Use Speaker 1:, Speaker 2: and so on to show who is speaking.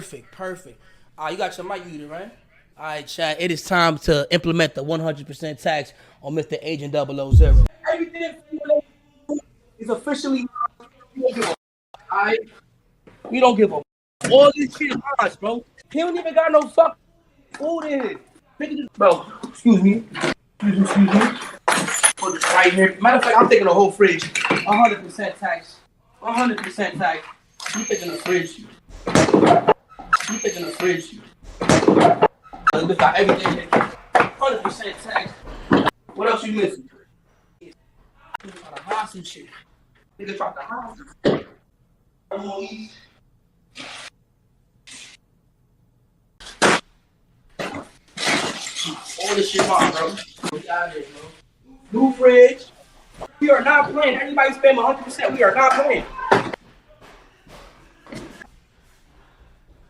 Speaker 1: Perfect. You got your mic muted, right? All right, Chad. It is time to implement the 100% tax on Mr. Agent 000. Everything is officially. Alright, we don't give a. All this shit is ours, bro. He don't even got no fucking food in here. Bro, excuse me. Excuse me. Put it right here. Matter of fact, I'm taking the whole fridge. 100% tax. 100% tax. You taking the fridge. You taking the fridge. Look got everything in 100% tax. What else you missing? Nigga try to hide some shit. Nigga try to hide some shit. All this shit mine, bro. We out here, bro. New fridge. We are not playing. Everybody spend 100%. We are not playing.